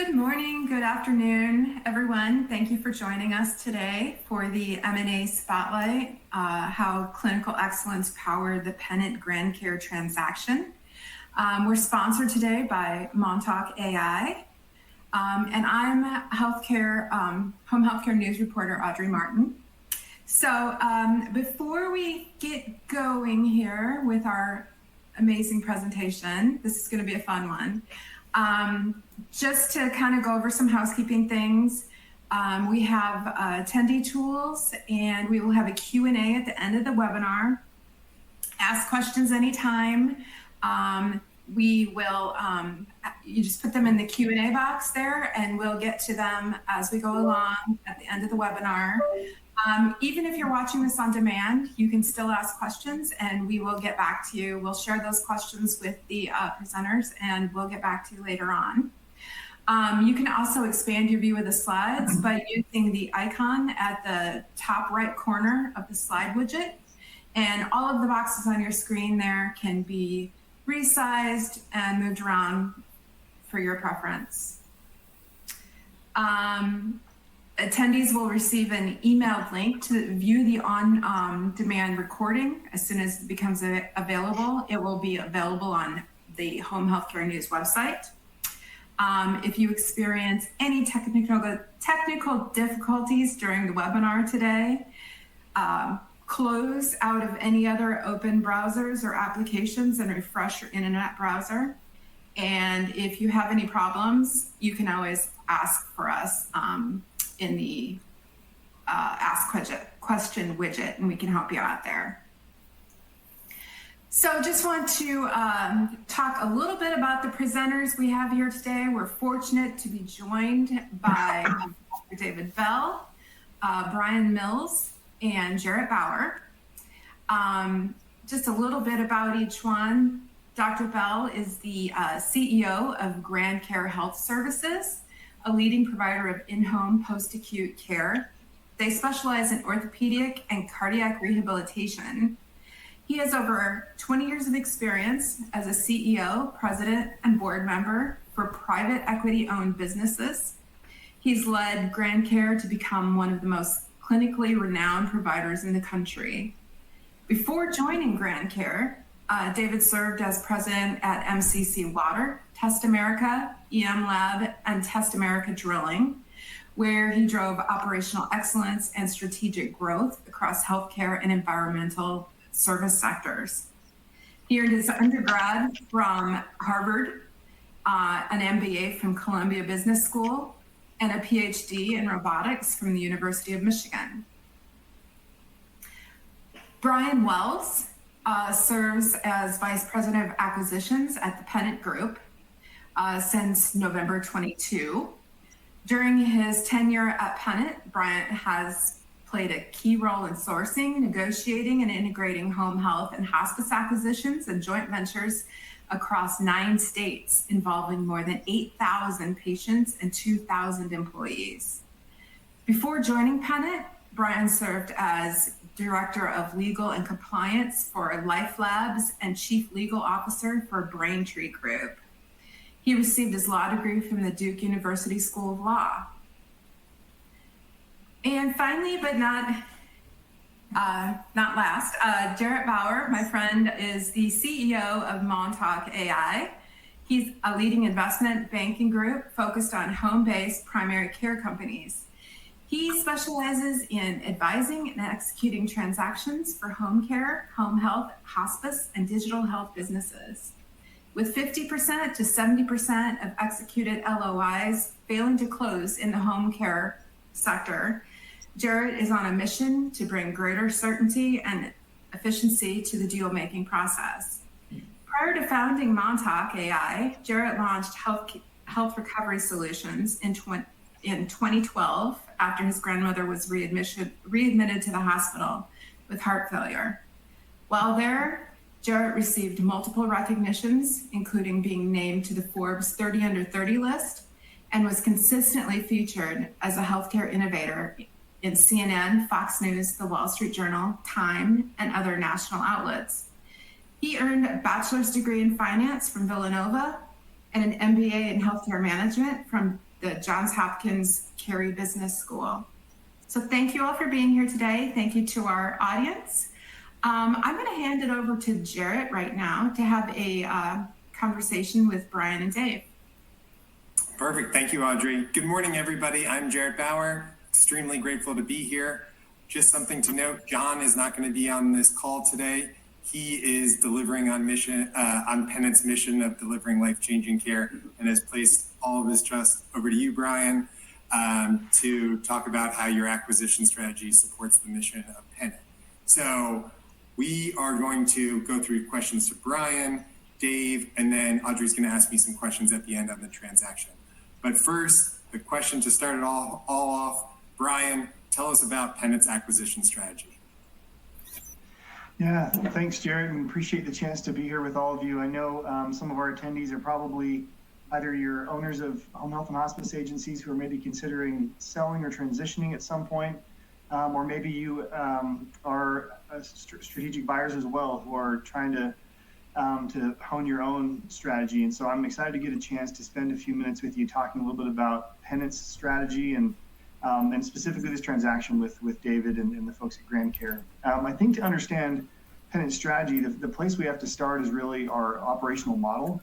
Good morning, good afternoon, everyone. Thank you for joining us today for the M&A Spotlight, how clinical excellence powered the Pennant GrandCare transaction. We're sponsored today by Montauk AI, and I'm home healthcare news reporter Audrey Martin. So before we get going here with our amazing presentation, this is going to be a fun one. Just to kind of go over some housekeeping things, we have attendee tools, and we will have a Q&A at the end of the webinar. Ask questions anytime. We will, you just put them in the Q&A box there, and we'll get to them as we go along at the end of the webinar. Even if you're watching this on demand, you can still ask questions, and we will get back to you. We'll share those questions with the presenters, and we'll get back to you later on. You can also expand your view of the slides by using the icon at the top right corner of the slide widget. And all of the boxes on your screen there can be resized and moved around for your preference. Attendees will receive an emailed link to view the on-demand recording as soon as it becomes available. It will be available on the Home Healthcare News website. If you experience any technical difficulties during the webinar today, close out of any other open browsers or applications and refresh your internet browser. And if you have any problems, you can always ask for us in the Ask Question widget, and we can help you out there. So just want to talk a little bit about the presenters we have here today. We're fortunate to be joined by Dr. David Bell, Brian Mills, and Jarrett Bauer. Just a little bit about each one. Dr. Bell is the CEO of GrandCare Health Services, a leading provider of in-home post-acute care. They specialize in orthopedic and cardiac rehabilitation. He has over 20 years of experience as a CEO, president, and board member for private equity-owned businesses. He's led GrandCare to become one of the most clinically renowned providers in the country. Before joining GrandCare, David served as president at MCC Water, Test America, EM Lab, and Test America Drilling, where he drove operational excellence and strategic growth across healthcare and environmental service sectors. He earned his undergrad from Harvard, an MBA from Columbia Business School, and a PhD in robotics from the University of Michigan. Brian Wells serves as Vice President of Acquisitions at the Pennant Group since November 22. During his tenure at Pennant, Brian has played a key role in sourcing, negotiating, and integrating home health and hospice acquisitions and joint ventures across 9 states, involving more than 8,000 patients and 2,000 employees. Before joining Pennant, Brian served as Director of Legal and Compliance for Life Labs and Chief Legal Officer for Braintree Group. He received his law degree from the Duke University School of Law. And finally, but not last, Jarrett Bauer, my friend, is the CEO of Montauk AI. He's a leading investment banking group focused on home-based primary care companies. He specializes in advising and executing transactions for home care, home health, hospice, and digital health businesses. With 50% to 70% of executed LOIs failing to close in the home care sector, Jarrett is on a mission to bring greater certainty and efficiency to the deal-making process. Prior to founding Montauk AI, Jarrett launched Health Recovery Solutions in 2012 after his grandmother was readmitted to the hospital with heart failure. While there, Jarrett received multiple recognitions, including being named to the Forbes 30 Under 30 list, and was consistently featured as a healthcare innovator in CNN, Fox News, The Wall Street Journal, Time, and other national outlets. He earned a bachelor's degree in finance from Villanova and an MBA in healthcare management from the Johns Hopkins Carey Business School. So thank you all for being here today. Thank you to our audience. I'm going to hand it over to Jarrett right now to have a conversation with Brian and Dave. Perfect. Thank you, Audrey. Good morning, everybody. I'm Jarrett Bauer. Extremely grateful to be here. Just something to note, John is not going to be on this call today. He is delivering on Pennant's mission of delivering life-changing care, and has placed all of his trust over to you, Brian, to talk about how your acquisition strategy supports the mission of Pennant. So we are going to go through questions to Brian, Dave, and then Audrey's going to ask me some questions at the end on the transaction. But first, the question to start it all off, Brian, tell us about Pennant's acquisition strategy. Yeah, thanks, Jared, and appreciate the chance to be here with all of you. I know some of our attendees are probably either your owners of home health and hospice agencies who are maybe considering selling or transitioning at some point, or maybe you are strategic buyers as well who are trying to hone your own strategy. And so I'm excited to get a chance to spend a few minutes with you talking a little bit about Pennant's strategy and specifically this transaction with David and the folks at GrandCare. I think to understand Pennant's strategy, the place we have to start is really our operational model.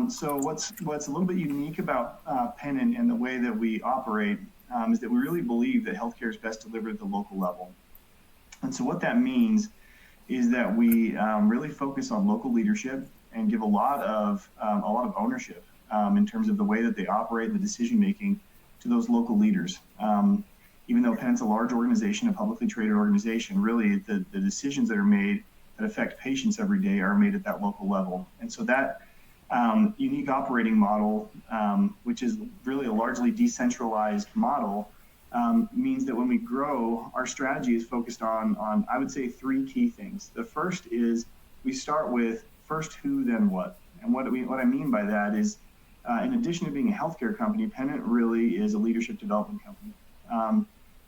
So what's a little bit unique about Pennant and the way that we operate is that we really believe that healthcare is best delivered at the local level. And so what that means is that we really focus on local leadership and give a lot of ownership in terms of the way that they operate, the decision making to those local leaders. Even though Pennant's a large organization, a publicly traded organization, really the decisions that are made that affect patients every day are made at that local level. And so that unique operating model, which is really a largely decentralized model, means that when we grow, our strategy is focused on I would say three key things. The first is we start with first who, then what. And what I mean by that is, in addition to being a healthcare company, Pennant really is a leadership development company.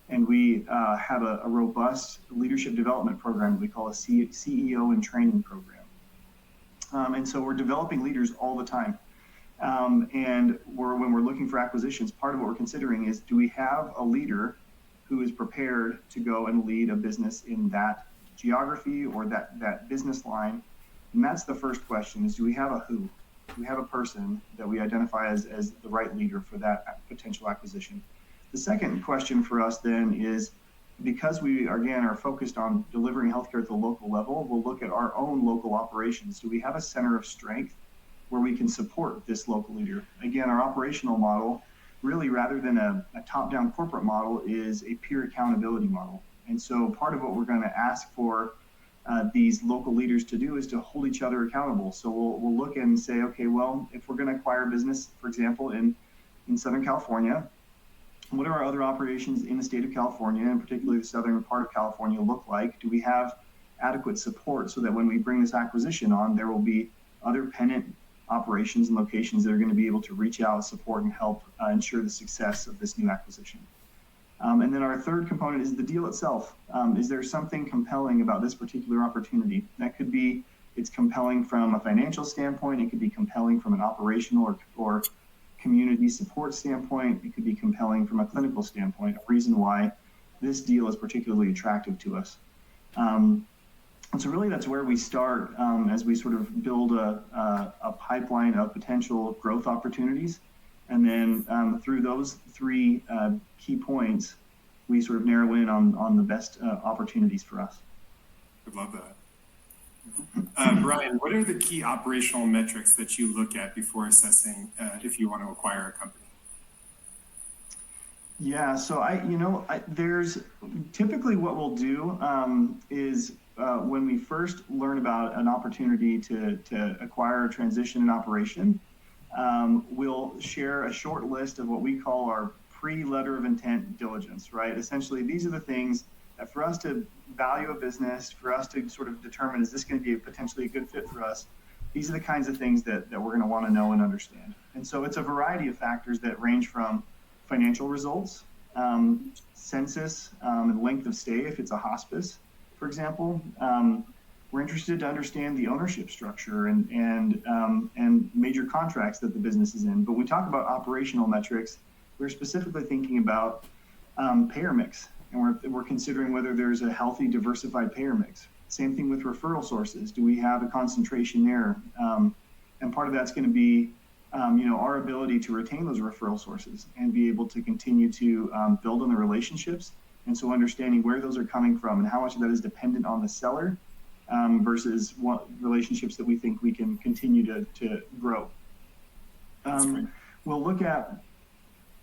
And we have a robust leadership development program we call a CEO and training program. And so we're developing leaders all the time. And when we're looking for acquisitions, part of what we're considering is, do we have a leader who is prepared to go and lead a business in that geography or that business line? And that's the first question, is do we have a who? Do we have a person that we identify as the right leader for that potential acquisition? The second question for us then is, because we, again, are focused on delivering healthcare at the local level, we'll look at our own local operations. Do we have a center of strength where we can support this local leader? Again, our operational model, really rather than a top-down corporate model, is a peer accountability model. And so part of what we're going to ask for these local leaders to do is to hold each other accountable. So we'll look and say, okay, well, if we're going to acquire business, for example, in Southern California, what do our other operations in the state of California, and particularly the southern part of California, look like? Do we have adequate support so that when we bring this acquisition on, there will be other Pennant operations and locations that are going to be able to reach out, support, and help ensure the success of this new acquisition? And then our third component is the deal itself. Is there something compelling about this particular opportunity? That could be, it's compelling from a financial standpoint, it could be compelling from an operational or community support standpoint, it could be compelling from a clinical standpoint, a reason why this deal is particularly attractive to us. And so really that's where we start as we sort of build a pipeline of potential growth opportunities. And then through those three key points, we sort of narrow in on the best opportunities for us. I love that. Brian, what are the key operational metrics that you look at before assessing if you want to acquire a company? Yeah, so there's typically what we'll do is when we first learn about an opportunity to acquire a transition in operation, we'll share a short list of what we call our pre-letter of intent diligence, right? Essentially, these are the things that for us to value a business, for us to sort of determine, is this going to be potentially a good fit for us? These are the kinds of things that we're going to want to know and understand. And so it's a variety of factors that range from financial results, census, and length of stay if it's a hospice, for example, We're interested to understand the ownership structure and major contracts that the business is in. But when we talk about operational metrics, we're specifically thinking about payer mix, and we're considering whether there's a healthy, diversified payer mix. Same thing with referral sources. Do we have a concentration there? And part of that's going to be, our ability to retain those referral sources and be able to continue to build on the relationships. And so understanding where those are coming from and how much of that is dependent on the seller versus what relationships that we think we can continue to grow. We'll look at,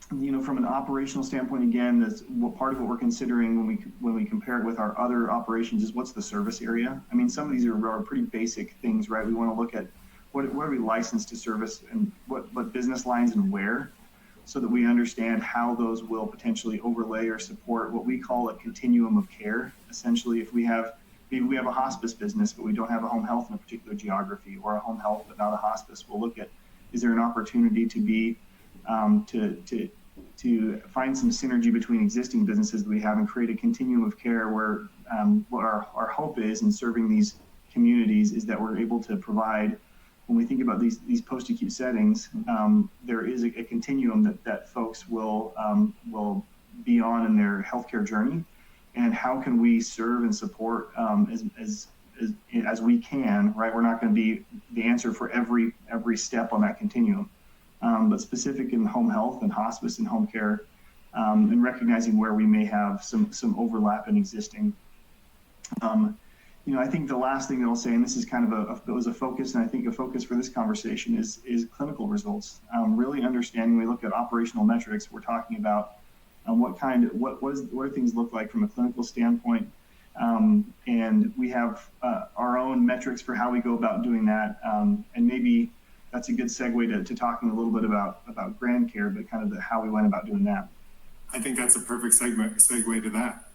from an operational standpoint, again, that's part of what we're considering when we compare it with our other operations is what's the service area. I mean, some of these are pretty basic things, right? We want to look at what are we licensed to service and what business lines and where, so that we understand how those will potentially overlay or support what we call a continuum of care. Essentially, if maybe we have a hospice business, but we don't have a home health in a particular geography, or a home health but not a hospice, we'll look at, is there an opportunity to be to find some synergy between existing businesses that we have and create a continuum of care where what our hope is in serving these communities is that we're able to provide, when we think about these post-acute settings, there is a continuum that folks will be on in their healthcare journey, and how can we serve and support as we can, right? We're not going to be the answer for every step on that continuum, but specific in home health and hospice and home care, and recognizing where we may have some overlap in existing. I think the last thing that I'll say, and this is kind of was a focus, and I think a focus for this conversation is clinical results. Really understanding, when we look at operational metrics, we're talking about what do things look like from a clinical standpoint, and we have our own metrics for how we go about doing that, and maybe that's a good segue to talking a little bit about GrandCare, but kind of how we went about doing that. I think that's a perfect segue to that.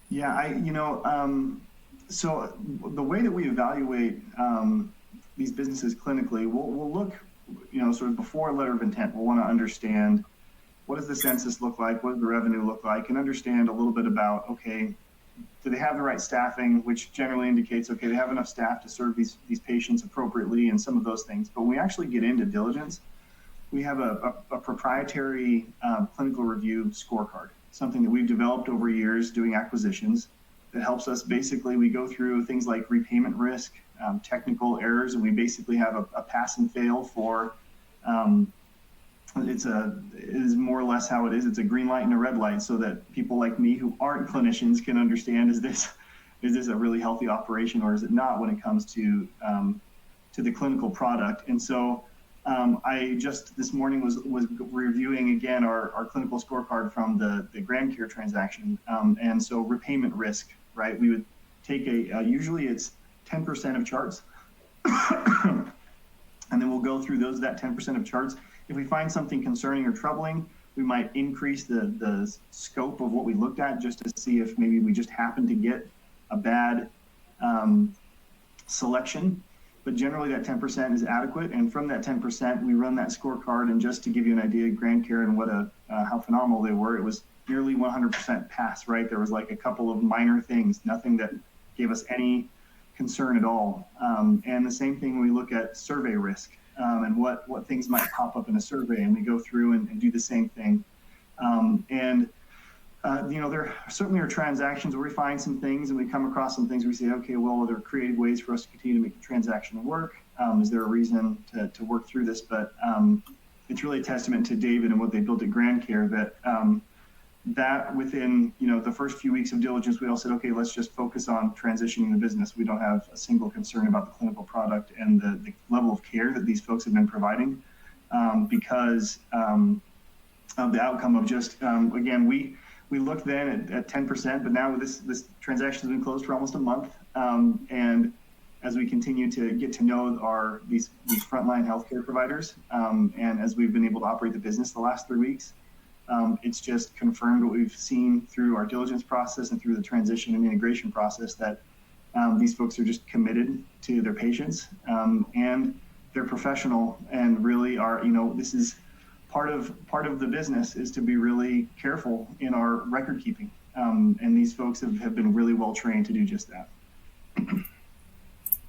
Yeah, so the way that we evaluate these businesses clinically, we'll look, sort of before a letter of intent, we'll want to understand, what does the census look like? What does the revenue look like? And understand a little bit about, okay, do they have the right staffing, which generally indicates, okay, they have enough staff to serve these patients appropriately, and some of those things. But when we actually get into diligence, we have a proprietary clinical review scorecard, something that we've developed over years doing acquisitions, that helps us. Basically, we go through things like repayment risk, technical errors, and we basically have a pass and fail for, it is more or less how it is. It's a green light and a red light, so that people like me who aren't clinicians can understand, is this a really healthy operation, or is it not, when it comes to the clinical product. And so I just this morning was reviewing again our clinical scorecard from the GrandCare transaction, and so repayment risk, right? We would take usually it's 10% of charts, and then we'll go through that 10% of charts. If we find something concerning or troubling, we might increase the scope of what we looked at, just to see if maybe we just happened to get a bad selection. But generally that 10% is adequate, and from that 10%, we run that scorecard. And just to give you an idea, GrandCare and how phenomenal they were, it was nearly 100% pass, right? There was like a couple of minor things, nothing that gave us any concern at all. And the same thing when we look at survey risk, and what things might pop up in a survey, and we go through and do the same thing. There certainly are transactions where we find some things and we come across some things where we say, okay, well, are there creative ways for us to continue to make the transaction work? Is there a reason to work through this? But it's really a testament to David and what they built at GrandCare that within the first few weeks of diligence, we all said, okay, let's just focus on transitioning the business. We don't have a single concern about the clinical product and the level of care that these folks have been providing, because of the outcome of just, again, we looked then at 10%, but now this transaction has been closed for almost a month. And as we continue to get to know these frontline healthcare providers, and as we've been able to operate the business the last 3 weeks, it's just confirmed what we've seen through our diligence process and through the transition and integration process, that these folks are just committed to their patients, and they're professional, and really are, this is part of the business, is to be really careful in our record keeping. And these folks have been really well trained to do just that.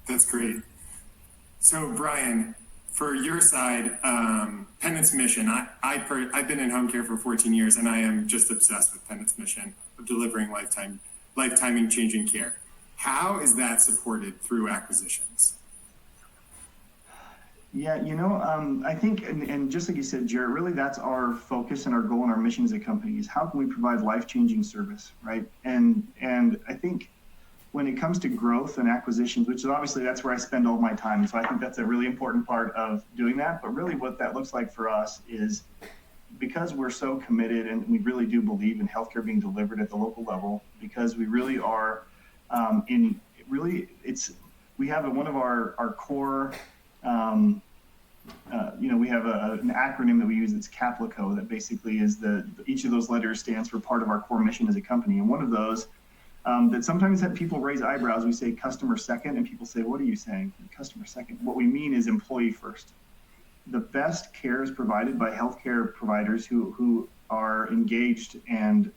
That's great. So Brian, for your side, Pennant's mission, I've been in home care for 14 years and I am just obsessed with Pennant's mission of delivering lifetime changing care. How is that supported through acquisitions? Yeah, I think, and just like you said, Jarrett, really that's our focus and our goal and our mission as a company is how can we provide life-changing service, right? And I think when it comes to growth and acquisitions, which is obviously that's where I spend all my time. So I think that's a really important part of doing that. But really what that looks like for us is because we're so committed and we really do believe in healthcare being delivered at the local level, because we really are we have one of our core, we have an acronym that we use that's CAPLICO that basically is each of those letters stands for part of our core mission as a company. And one of those that sometimes have people raise eyebrows, we say customer second, and people say, what are you saying? Customer second. What we mean is employee first. The best care is provided by healthcare providers who are engaged and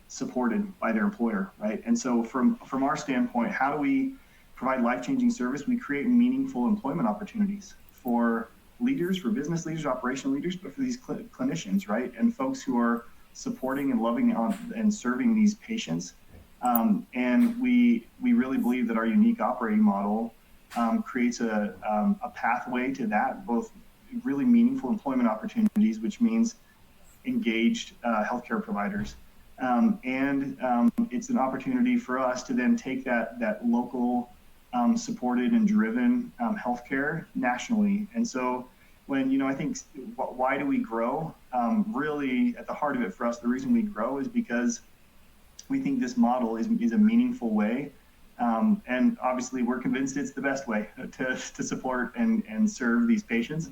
supported by their employer, right? And so from our standpoint, how do we provide life-changing service? We create meaningful employment opportunities for leaders, for business leaders, operational leaders, but for these clinicians, right? And folks who are supporting and loving and serving these patients. And we really believe that our unique operating model creates a pathway to that, both really meaningful employment opportunities, which means engaged healthcare providers. And it's an opportunity for us to then take that local supported and driven healthcare nationally. And so when, I think, why do we grow? Really at the heart of it for us, the reason we grow is because we think this model is a meaningful way. And obviously we're convinced it's the best way to support and serve these patients.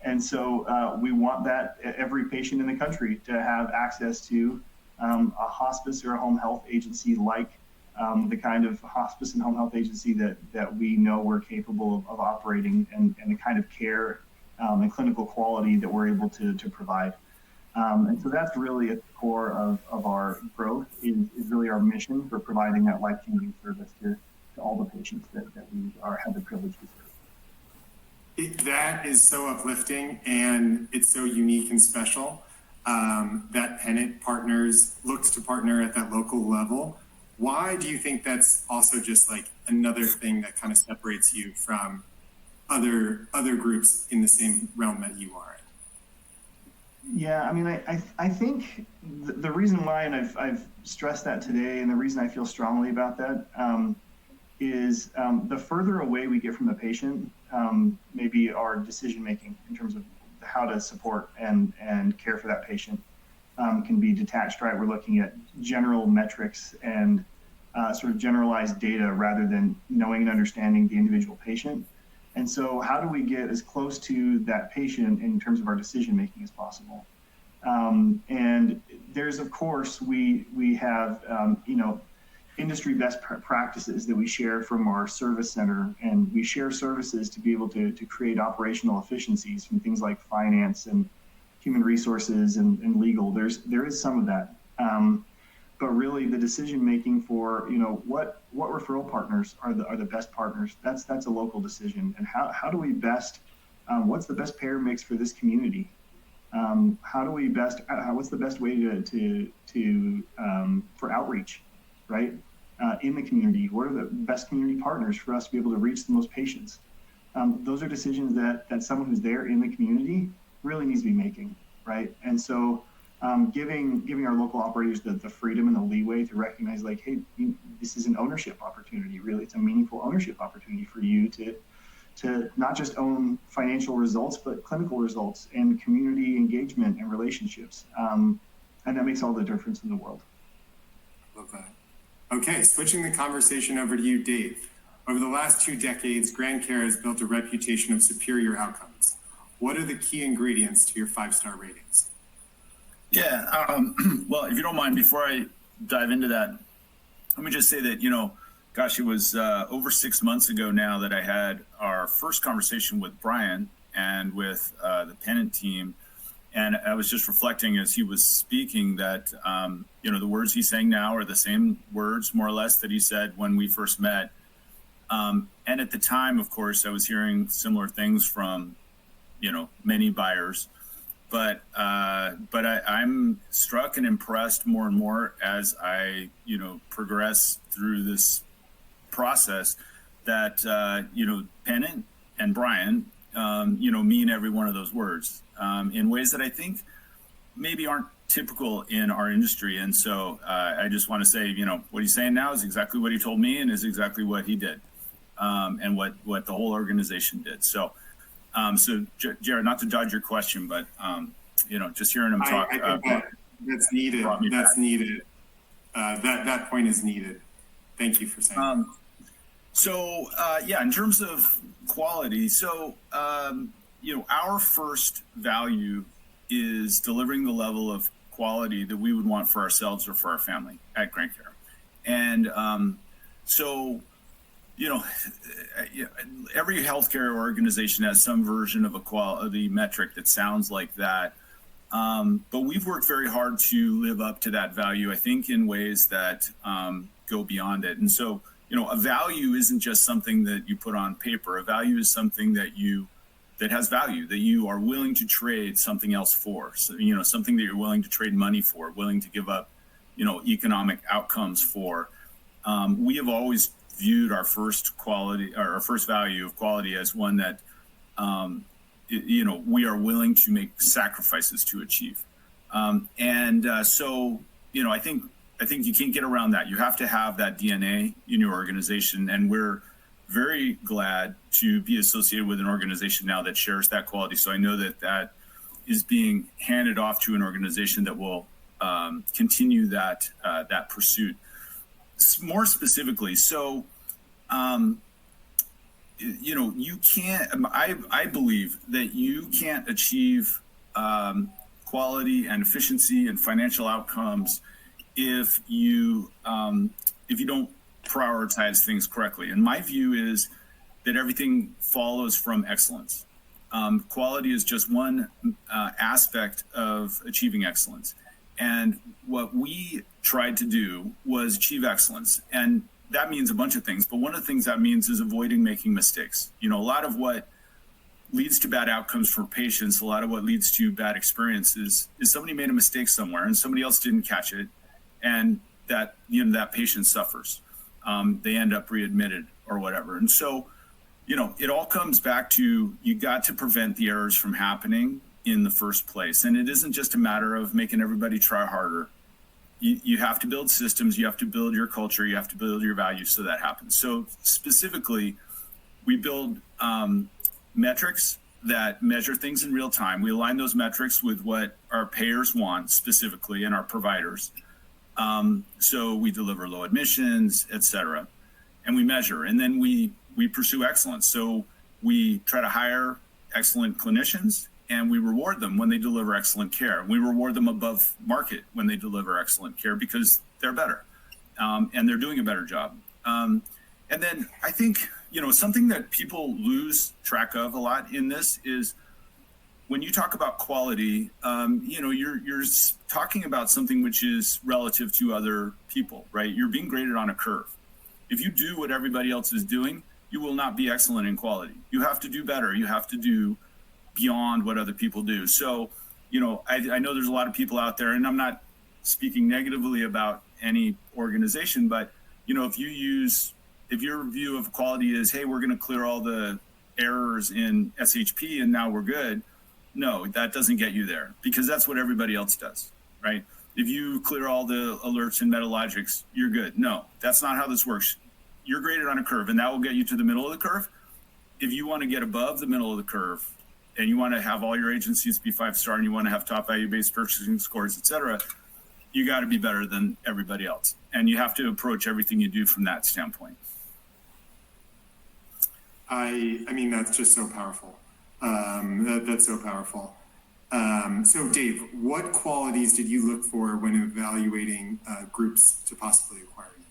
And so we want that every patient in the country to have access to a hospice or a home health agency like the kind of hospice and home health agency that we know we're capable of operating and the kind of care and clinical quality that we're able to provide. And so that's really at the core of our growth is really our mission for providing that life-changing service to all the patients that we have the privilege to serve. That is so uplifting and it's so unique and special that Pennant looks to partner at that local level. Why do you think that's also just like another thing that kind of separates you from other groups in the same realm that you are in? Yeah, I mean, I think the reason why, and I've stressed that today, and the reason I feel strongly about that is the further away we get from the patient, maybe our decision making in terms of how to support and care for that patient can be detached, right? We're looking at general metrics and sort of generalized data rather than knowing and understanding the individual patient. And so how do we get as close to that patient in terms of our decision making as possible? And there's, of course, we have, industry best practices that we share from our service center, and we share services to be able to create operational efficiencies from things like finance and human resources and legal. There is some of that. But really the decision making for, what referral partners are the best partners, that's a local decision. And how do we best, what's the best payer mix for this community? What's the best way for outreach, right? In the community, what are the best community partners for us to be able to reach the most patients? Those are decisions that someone who's there in the community really needs to be making, right? And so giving our local operators the freedom and the leeway to recognize, like, hey, this is an ownership opportunity. Really, it's a meaningful ownership opportunity for you to not just own financial results, but clinical results and community engagement and relationships. And that makes all the difference in the world. Love that. Okay, switching the conversation over to you, Dave. Over the last 2 decades, GrandCare has built a reputation of superior outcomes. What are the key ingredients to your 5-star ratings? Yeah, well, if you don't mind, before I dive into that, let me just say that, it was over 6 months ago now that I had our first conversation with Brian and with the Pennant team. And I was just reflecting as he was speaking that, the words he's saying now are the same words, more or less, that he said when we first met. And at the time, of course, I was hearing similar things from, many buyers. But I'm struck and impressed more and more as I, progress through this process that, Pennant and Brian, mean every one of those words in ways that I think maybe aren't typical in our industry. And so I just want to say, what he's saying now is exactly what he told me and is exactly what he did and what the whole organization did. So, Jared, not to dodge your question, but, just hearing him talk. I think that's needed. That's back. Needed. That point is needed. Thank you for saying that. In terms of quality, our first value is delivering the level of quality that we would want for ourselves or for our family at GrandCare. And every healthcare organization has some version of a quality metric that sounds like that. But we've worked very hard to live up to that value, I think, in ways that go beyond it. And so, a value isn't just something that you put on paper. A value is something that has value, that you are willing to trade something else for. So, something that you're willing to trade money for, willing to give up, economic outcomes for. We have always viewed our first value of quality as one that, we are willing to make sacrifices to achieve. I think you can't get around that. You have to have that DNA in your organization. And we're very glad to be associated with an organization now that shares that quality. So I know that is being handed off to an organization that will continue that pursuit. More specifically, you can't. I believe that you can't achieve quality and efficiency and financial outcomes if you don't prioritize things correctly. And my view is that everything follows from excellence. Quality is just one aspect of achieving excellence. And what we tried to do was achieve excellence. And that means a bunch of things. But one of the things that means is avoiding making mistakes. A lot of what leads to bad outcomes for patients, a lot of what leads to bad experiences is somebody made a mistake somewhere and somebody else didn't catch it. And that patient suffers. They end up readmitted or whatever. And so, it all comes back to you got to prevent the errors from happening in the first place. And it isn't just a matter of making everybody try harder. You have to build systems, you have to build your culture, you have to build your values so that happens. So specifically, we build metrics that measure things in real time. We align those metrics with what our payers want specifically and our providers. So we deliver low admissions, et cetera, and we measure. And then we pursue excellence. So we try to hire excellent clinicians and we reward them when they deliver excellent care. We reward them above market when they deliver excellent care because they're better and they're doing a better job. And then I think, something that people lose track of a lot in this is when you talk about quality, you're talking about something which is relative to other people, right? You're being graded on a curve. If you do what everybody else is doing, you will not be excellent in quality. You have to do better. You have to do beyond what other people do. So, I know there's a lot of people out there, and I'm not speaking negatively about any organization, but, if your view of quality is, hey, we're going to clear all the errors in SHP and now we're good. No, that doesn't get you there because that's what everybody else does, right? If you clear all the alerts in Metalogics, you're good. No, that's not how this works. You're graded on a curve and that will get you to the middle of the curve. If you want to get above the middle of the curve and you want to have all your agencies be 5-star and you want to have top value-based purchasing scores, et cetera, you got to be better than everybody else. And you have to approach everything you do from that standpoint. I mean, that's just so powerful. That's so powerful. So Dave, what qualities did you look for when evaluating groups to possibly acquire you?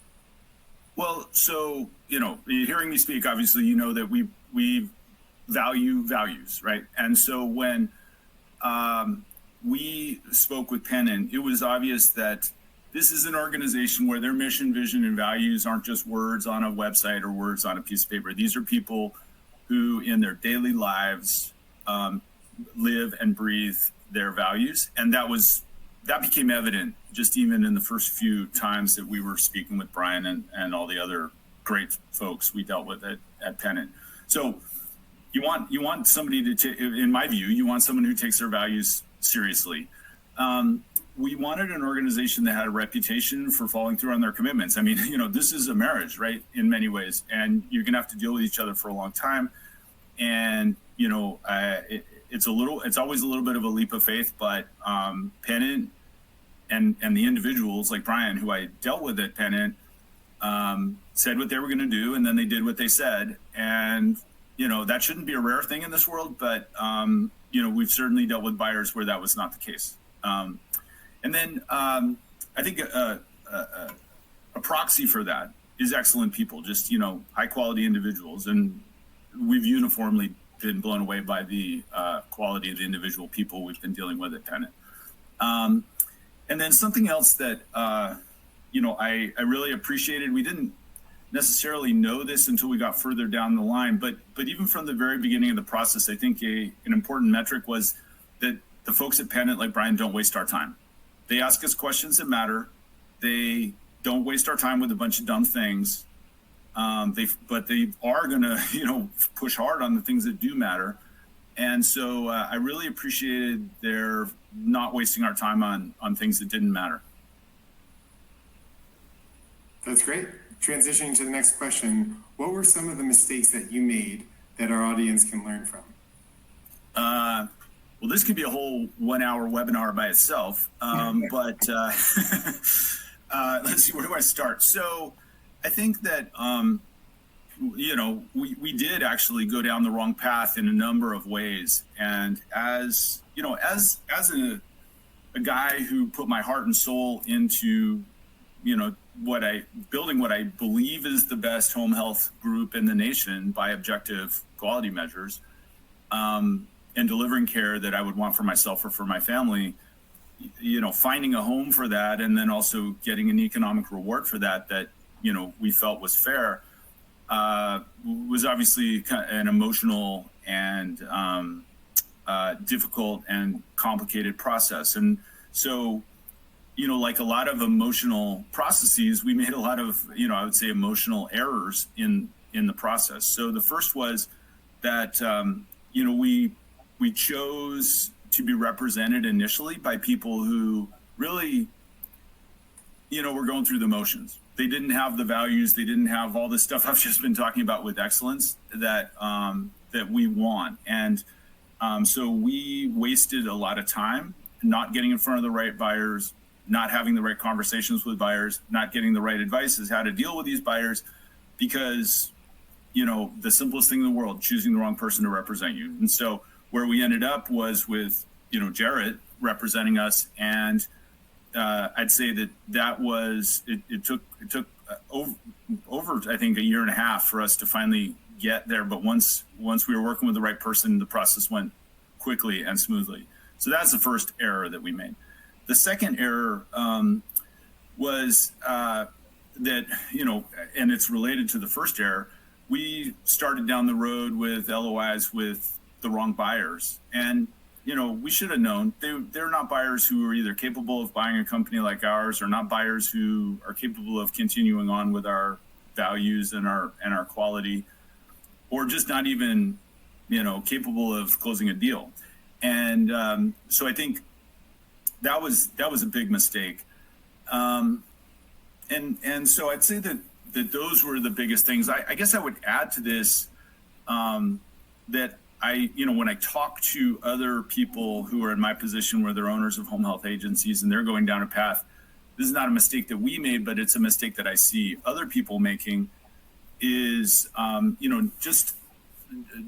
Well, so, hearing me speak, obviously, that we value values, right? And so when we spoke with Pennant, it was obvious that this is an organization where their mission, vision, and values aren't just words on a website or words on a piece of paper. These are people who in their daily lives live and breathe their values. And that became evident just even in the first few times that we were speaking with Brian and all the other great folks we dealt with at Pennant. So you want somebody in my view, you want someone who takes their values seriously. We wanted an organization that had a reputation for following through on their commitments. I mean, this is a marriage, right? In many ways, and you're going to have to deal with each other for a long time. And, it's always a little bit of a leap of faith, but Pennant and the individuals like Brian, who I dealt with at Pennant, said what they were going to do, and then they did what they said. And, that shouldn't be a rare thing in this world, but, we've certainly dealt with buyers where that was not the case. And then I think a proxy for that is excellent people, just, high quality individuals. And we've uniformly been blown away by the quality of the individual people we've been dealing with at Pennant. And then something else that, I really appreciated, we didn't necessarily know this until we got further down the line, but even from the very beginning of the process, I think an important metric was that the folks at Pennant, like Brian, don't waste our time. They ask us questions that matter. They don't waste our time with a bunch of dumb things. But they are going to, push hard on the things that do matter. And so I really appreciated their not wasting our time on things that didn't matter. That's great. Transitioning to the next question, what were some of the mistakes that you made that our audience can learn from? Well, this could be a whole 1 hour webinar by itself. But let's see, where do I start? So I think that, we did actually go down the wrong path in a number of ways. And as a guy who put my heart and soul into, building what I believe is the best home health group in the nation by objective quality measures, and delivering care that I would want for myself or for my family, finding a home for that, and then also getting an economic reward for that we felt was fair, was obviously an emotional and difficult and complicated process. And so, like a lot of emotional processes, we made a lot of, I would say emotional errors in the process. So the first was that, we chose to be represented initially by people who really, were going through the motions. They didn't have the values. They didn't have all this stuff I've just been talking about with excellence that we want. And so we wasted a lot of time not getting in front of the right buyers, not having the right conversations with buyers, not getting the right advice as how to deal with these buyers, because, the simplest thing in the world, choosing the wrong person to represent you. And so where we ended up was with, Jarrett representing us. And I'd say that was, it took over, I think, a year and a half for us to finally get there. But once we were working with the right person, the process went quickly and smoothly. So that's the first error that we made. The second error was that, and it's related to the first error, we started down the road with LOIs with the wrong buyers. And, we should have known they're not buyers who are either capable of buying a company like ours, or not buyers who are capable of continuing on with our values and our quality, or just not even, capable of closing a deal. And so I think that was a big mistake. And so I'd say that those were the biggest things. I guess I would add to this that when I talk to other people who are in my position where they're owners of home health agencies and they're going down a path, this is not a mistake that we made, but it's a mistake that I see other people making, is, just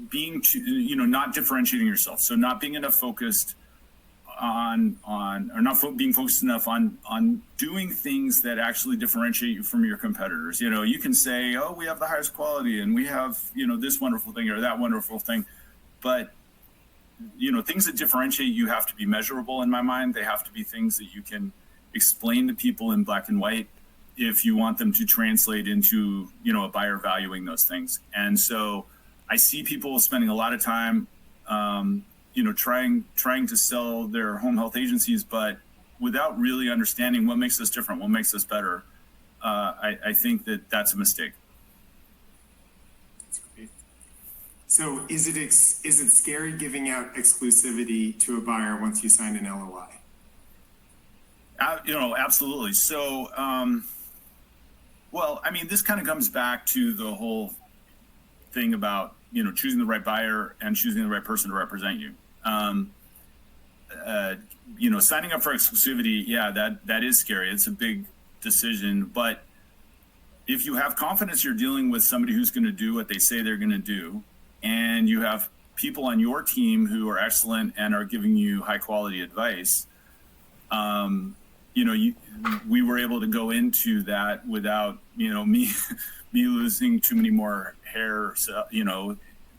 being, not differentiating yourself. So not being enough focused on or not being focused enough on doing things that actually differentiate you from your competitors. You can say, oh, we have the highest quality and we have, this wonderful thing or that wonderful thing. But, things that differentiate you have to be measurable in my mind. They have to be things that you can explain to people in black and white if you want them to translate into, a buyer valuing those things. And so I see people spending a lot of time, trying to sell their home health agencies, but without really understanding what makes us different, what makes us better. I think that's a mistake. That's great. So is it scary giving out exclusivity to a buyer once you sign an LOI? Absolutely. So, this kind of comes back to the whole thing about, choosing the right buyer and choosing the right person to represent you. Signing up for exclusivity, that is scary. It's a big decision, but if you have confidence you're dealing with somebody who's going to do what they say they're going to do, and you have people on your team who are excellent and are giving you high quality advice, we were able to go into that without, me losing too many more hair,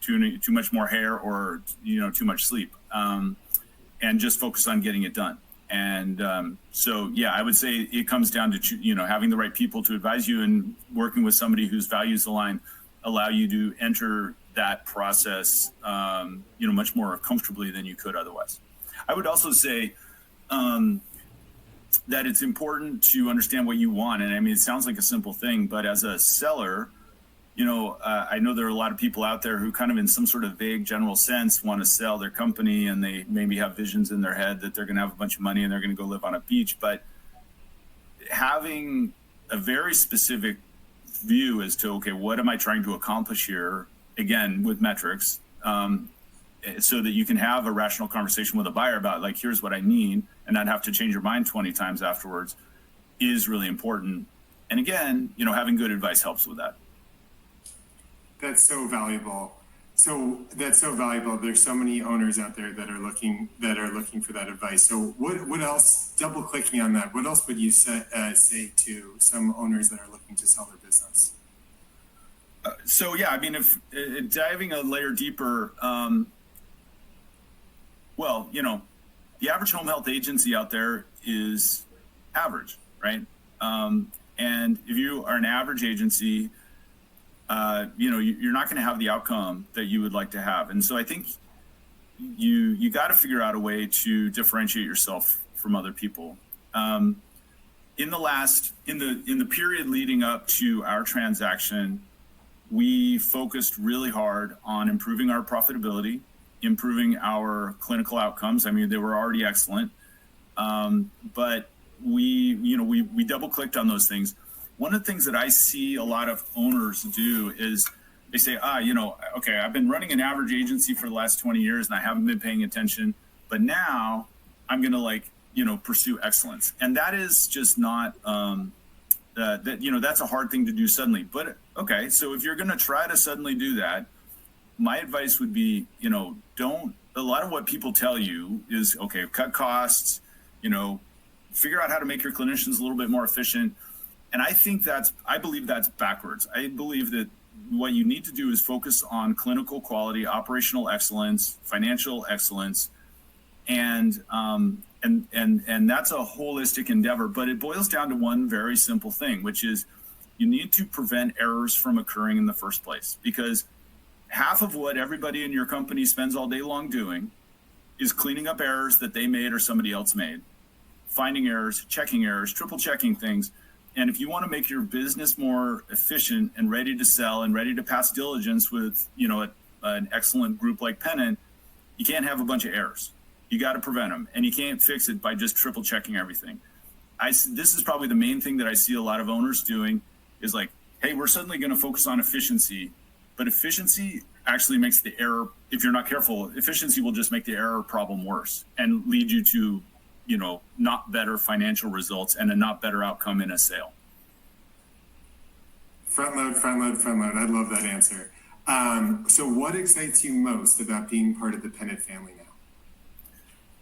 too much more hair or, too much sleep, and just focus on getting it done. And I would say it comes down to, having the right people to advise you and working with somebody whose values align, allow you to enter that process, much more comfortably than you could otherwise. I would also say, that it's important to understand what you want. And it sounds like a simple thing, but as a seller, I know there are a lot of people out there who kind of in some sort of vague general sense want to sell their company, and they maybe have visions in their head that they're going to have a bunch of money and they're going to go live on a beach. But having a very specific view as to, okay, what am I trying to accomplish here? Again, with metrics, so that you can have a rational conversation with a buyer about, like, here's what I need, and not have to change your mind 20 times afterwards, is really important. And again, having good advice helps with that. That's so valuable. There's so many owners out there that are looking for that advice. So what else, double clicking on that, what else would you say to some owners that are looking to sell their business? If diving a layer deeper, the average home health agency out there is average, right? And if you are an average agency, you're not going to have the outcome that you would like to have. And so I think you got to figure out a way to differentiate yourself from other people. In the period leading up to our transaction, we focused really hard on improving our profitability, improving our clinical outcomes. They were already excellent, but we double clicked on those things. One of the things that I see a lot of owners do is they say, okay, I've been running an average agency for the last 20 years and I haven't been paying attention, but now I'm going to pursue excellence. And that is just not, that's a hard thing to do suddenly. But okay, so if you're going to try to suddenly do that, my advice would be, a lot of what people tell you is, okay, cut costs, figure out how to make your clinicians a little bit more efficient. And I believe that's backwards. I believe that what you need to do is focus on clinical quality, operational excellence, financial excellence, and that's a holistic endeavor. But it boils down to one very simple thing, which is you need to prevent errors from occurring in the first place, because half of what everybody in your company spends all day long doing is cleaning up errors that they made or somebody else made, finding errors, checking errors, triple checking things. And if you want to make your business more efficient and ready to sell and ready to pass diligence with, an excellent group like Pennant, you can't have a bunch of errors. You got to prevent them, and you can't fix it by just triple checking everything. This is probably the main thing that I see a lot of owners doing is like, hey, we're suddenly going to focus on efficiency, but efficiency actually makes the error, if you're not careful, efficiency will just make the error problem worse and lead you to, not better financial results and a not better outcome in a sale. Front load. I love that answer. So what excites you most about being part of the Pennant family now?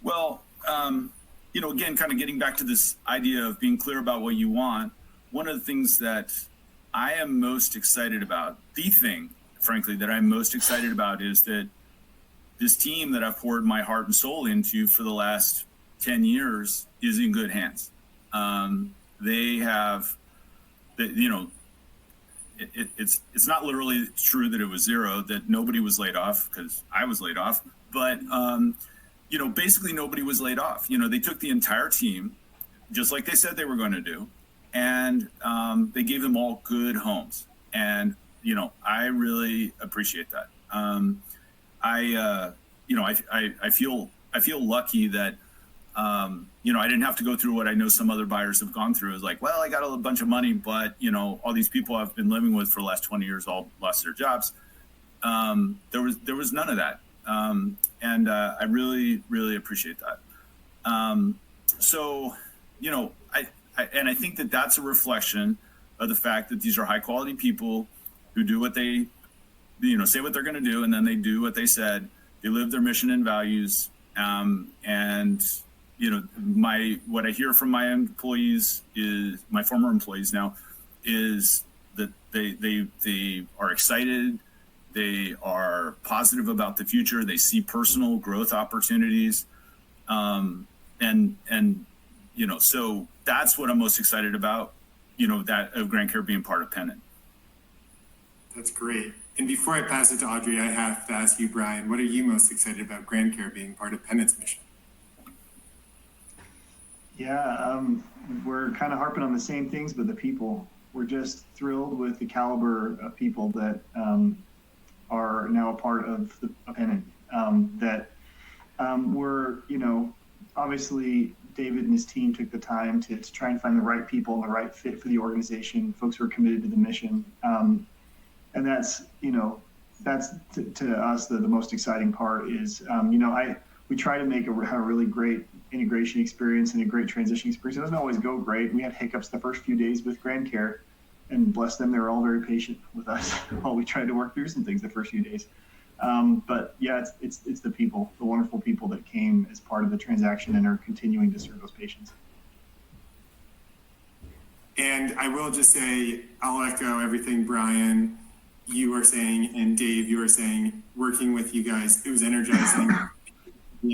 Well, again, kind of getting back to this idea of being clear about what you want, one of the things that I am most excited about, the thing, frankly, that I'm most excited about is that this team that I've poured my heart and soul into for the last 10 years is in good hands. They have, you know, it's not literally true that it was zero, that nobody was laid off, because I was laid off, but you know, basically nobody was laid off. You know, they took the entire team, just like they said they were going to do, and they gave them all good homes. And you know, I really appreciate that. You know, I feel lucky that you know, I didn't have to go through what I know some other buyers have gone through. Is like, well, I got a bunch of money, but you know, all these people I've been living with for the last 20 years all lost their jobs. There was none of that, and I really appreciate that. So, you know, I think that that's a reflection of the fact that these are high quality people who do what they, you know, say what they're going to do, and then they do what they said. They live their mission and values, and you know, what I hear from my employees, is my former employees now, is that they are excited, they are positive about the future, they see personal growth opportunities, and you know, so that's what I'm most excited about, you know, that of GrandCare being part of Pennant. That's great. And before I pass it to Audrey, I have to ask you, Brian, what are you most excited about GrandCare being part of Pennant's mission? Yeah, we're kind of harping on the same things, but the people. We're just thrilled with the caliber of people that are now a part of the Pennant. We're, you know, obviously David and his team took the time to try and find the right people and the right fit for the organization, folks who are committed to the mission. And that's, you know, that's to us the most exciting part is, you know, we try to make a really great integration experience and a great transition experience. It doesn't always go great. We had hiccups the first few days with GrandCare, and bless them, they were all very patient with us while we tried to work through some things the first few days. But yeah, it's the people, the wonderful people that came as part of the transaction and are continuing to serve those patients. And I will just say, I'll echo everything Brian, you are saying, and Dave, you are saying. Working with you guys, it was energizing.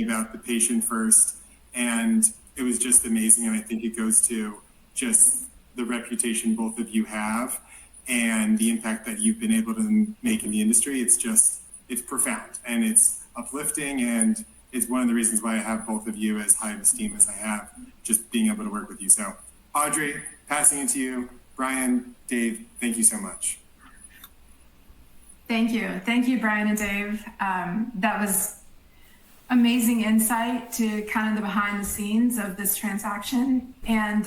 About the patient first, and it was just amazing. And I think it goes to just the reputation both of you have and the impact that you've been able to make in the industry. It's profound and it's uplifting, and it's one of the reasons why I have both of you as high of esteem as I have, just being able to work with you. So Audrey, passing it to you. Brian, Dave, thank you so much. Thank you, Brian and Dave. That was amazing insight to kind of the behind the scenes of this transaction. And,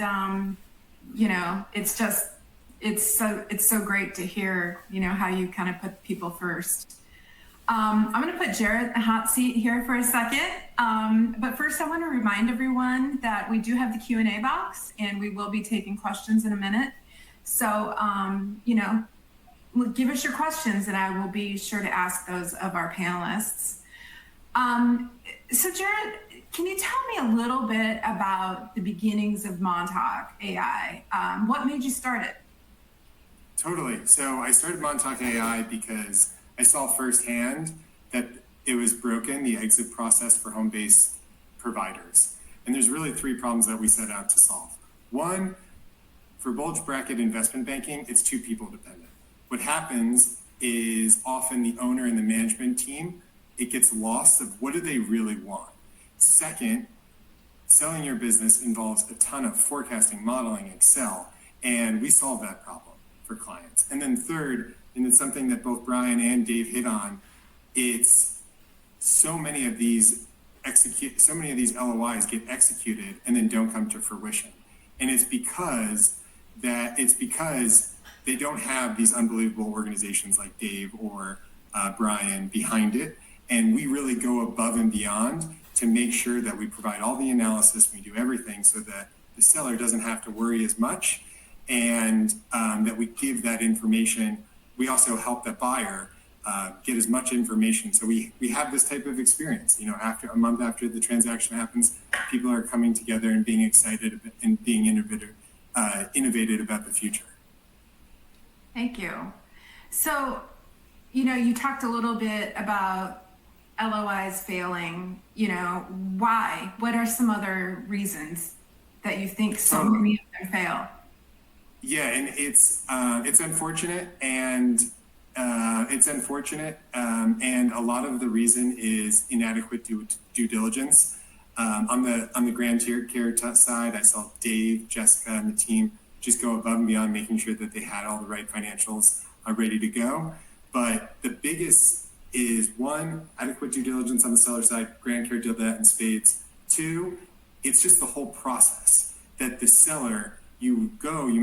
you know, it's so great to hear, you know, how you kind of put people first. I'm going to put Jared in the hot seat here for a second. But first I want to remind everyone that we do have the Q&A box and we will be taking questions in a minute. So, you know, give us your questions and I will be sure to ask those of our panelists. So Jared, can you tell me a little bit about the beginnings of Montauk AI? What made you start it? Totally. So I started Montauk AI because I saw firsthand that it was broken, the exit process for home-based providers. And there's really three problems that we set out to solve. One, for bulge bracket investment banking, it's two people dependent. What happens is often the owner and the management team, it gets lost of what do they really want. Second, selling your business involves a ton of forecasting, modeling, Excel, and we solve that problem for clients. And then third, and it's something that both Brian and Dave hit on, it's so many of these LOIs get executed and then don't come to fruition. And it's because they don't have these unbelievable organizations like Dave or Brian behind it. And we really go above and beyond to make sure that we provide all the analysis, we do everything so that the seller doesn't have to worry as much, and that we give that information. We also help the buyer get as much information. So we have this type of experience. You know, after a month after the transaction happens, people are coming together and being excited and being innovative about the future. Thank you. So, you know, you talked a little bit about LOIs failing. You know, why? What are some other reasons that you think so many of them fail? Yeah, and it's unfortunate, and and a lot of the reason is inadequate due diligence. On the GrandCare side, I saw Dave, Jessica, and the team just go above and beyond, making sure that they had all the right financials ready to go. But the biggest is, one, adequate due diligence on the seller side. GrandCare did that in spades. Two, it's just the whole process that the seller, you